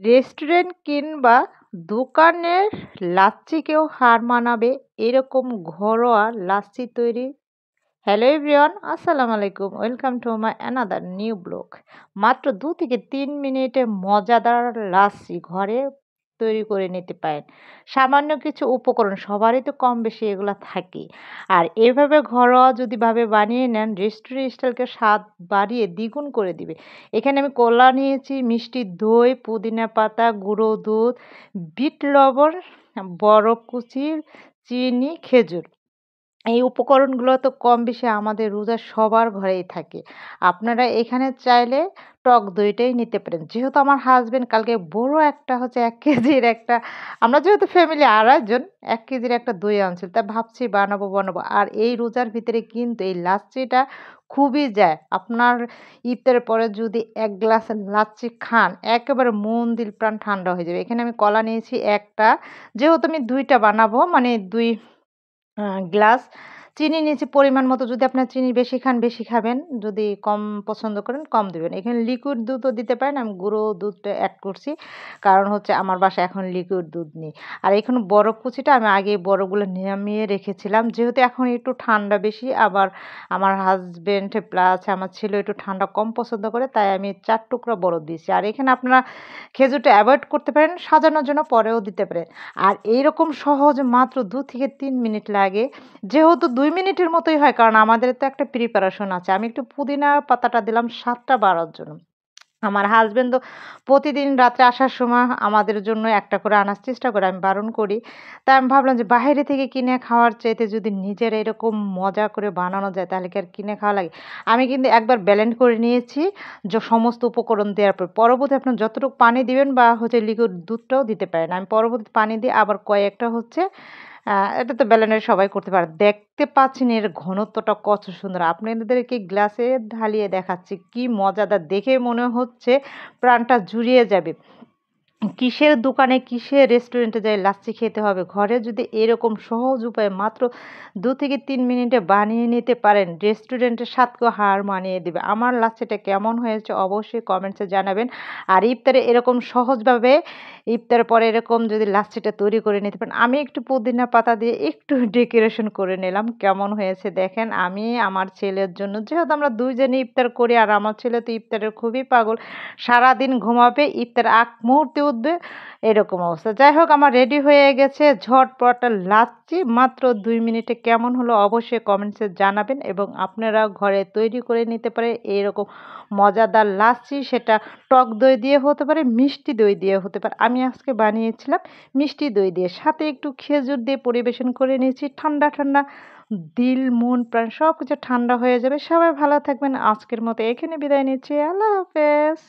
Restaurant কিংবা দোকানের লাচ্ছিকেও হার মানাবে এরকম ঘরোয়া লাচ্ছি তৈরি। হ্যালো এভরিওয়ান, আসসালামু আলাইকুম। Welcome to my another new blog. মাত্র 2 থেকে 3 মিনিটে মজাদার লাচ্ছি ঘরে তৈরি করে নিতে পারেন। সামান্য কিছু উপকরণ, সবারই তো কম বেশি এগুলা থাকে। আর এভাবে ঘরোয়া যদি ভাবে বানিয়ে নেন, রেস্টুরেন্ট স্টাইলকে স্বাদ বাড়িয়ে দ্বিগুণ করে দিবে। এখানে আমি কলা নিয়েছি, মিষ্টি দই, পুদিনা পাতা, গুঁড়ো দুধ, বিট লবণ, বরফ কুচি, চিনি, খেজুর। এই উপকরণগুলো তো কম বেশি আমাদের রোজার সবার ঘরেই থাকে। আপনারা এখানে চাইলে টক দইটাই নিতে পারেন। যেহেতু আমার হাসব্যান্ড কালকে বড় একটা হচ্ছে ১ কেজির একটা, আমরা যেহেতু ফ্যামিলি আড়াই জন, ১ কেজির একটা দই আনছিল। তা ভাবছি বানাবো। আর এই রোজার ভিতরে কিন্তু এই লাচ্ছিটা খুবই যায়। আপনার ইফতারের পরে যদি ১ গ্লাস লাচ্ছি খান, একেবারে মন দিল প্রাণ ঠান্ডা হয়ে যাবে। এখানে আমি কলা নিয়েছি ১ টা, যেহেতু আমি ২ টা বানাবো মানে ২ গ্লাস চিনি নিয়েছি পরিমাণ মতো। যদি আপনার চিনি বেশি খান, বেশি খাবেন। যদি কম পছন্দ করেন, কম দিবেন। এখানে লিকুইড দুধও দিতে পারেন। আমি গুঁড়ো দুধটা এড করছি। কারণ হচ্ছে আমার বাসায় এখন লিকুইড দুধ নেই। আর এখানে বরফ কুচিটা আমি আগেই বরফগুলো নামিয়ে রেখেছিলাম। যেহেতু এখন একটু ঠান্ডা বেশি, আবার আমার হাসব্যান্ড প্লাস আমার ছেলেও একটু ঠান্ডা কম পছন্দ করে, তাই আমি ৪ টুকরা বরফ দিয়েছি। আর এখানে আপনারা খেজুরটা এভয়েড করতে পারেন, সাজানোর জন্য পরেও দিতে পারেন। আর এইরকম সহজ মাত্র ২ থেকে ৩ মিনিট লাগে। যেহেতু ২ মিনিটের মতোই হয়, কারণ আমাদের তো একটা প্রিপারেশন আছে। আমি একটু পুদিনা পাতাটা দিলাম স্বাদটা বাড়ার জন্য। আমার হাসব্যান্ডও প্রতিদিন রাত্রে আসার সময় আমাদের জন্য একটা করে আনার চেষ্টা করে, আমি বারণ করি। তাই আমি ভাবলাম যে বাইরে থেকে কিনে খাওয়ার চাইতে যদি নিজের এরকম মজা করে বানানো যায় তাহলে কি আর কিনে খাওয়া লাগে। আমি কিন্তু একবার ব্লেন্ড করে নিয়েছি সমস্ত উপকরণ দেওয়ার পর। পরবর্তী আপনার যতটুকু পানি দিবেন বা হচ্ছে লিকুইড দুধটাও দিতে পারেন। আমি পরবর্তী পানি দিয়ে আবার কয়েকটা হচ্ছে এটা তো ব্লেন্ডারে সবাই করতে পারে। দেখতে পাচ্ছেন এর ঘনত্বটা কত সুন্দর। আপনাদেরকে গ্লাসে ঢালিয়ে দেখাচ্ছি। কি মজাদার! দেখে মনে হচ্ছে প্রাণটা জুড়িয়ে যাবে। কিসের দোকানে, কিসের রেস্টুরেন্টে যাই লাচ্ছি খেতে হবে। ঘরে যদি এরকম সহজ উপায়ে মাত্র ২ থেকে ৩ মিনিটে বানিয়ে নিতে পারেন, রেস্টুরেন্টের স্বাদকেও হার মানিয়ে দিবে। আমার লাচ্ছিটা কেমন হয়েছে অবশ্যই কমেন্টসে জানাবেন। আর ইফতারে এরকম সহজভাবে ইফতারের পরে এরকম যদি লাচ্ছিটা তৈরি করে নিতে পারেন। আমি একটু পুদিনা পাতা দিয়ে একটু ডেকোরেশন করে নিলাম। কেমন হয়েছে দেখেন। আমি আমার ছেলের জন্য, যেহেতু আমরা ২ জনই ইফতার করি, আর আমার ছেলে তো ইফতারের খুবই পাগল। সারাদিন ঘুমাবে, ইফতারের আগ মুহূর্তে উঠবে, এরকম অবস্থা। যাই হোক, আমার রেডি হয়ে গেছে ঝটপট লাচ্ছি মাত্র ২ মিনিটে। কেমন হলো অবশ্যই কমেন্টসে জানাবেন এবং আপনারা ঘরে তৈরি করে নিতে পারে এরকম মজাদার লাচ্ছি। সেটা টক দই দিয়ে হতে পারে, মিষ্টি দই দিয়ে হতে পারে। আমি আজকে বানিয়েছিলাম মিষ্টি দই দিয়ে, সাথে একটু খেজুর দিয়ে পরিবেশন করে নিয়েছি। ঠান্ডা দিল, মন, প্রাণ সবকিছু ঠান্ডা হয়ে যাবে। সবাই ভালো থাকবেন। আজকের মতো এখানে বিদায় নিচ্ছি। আল্লাহ হাফেজ।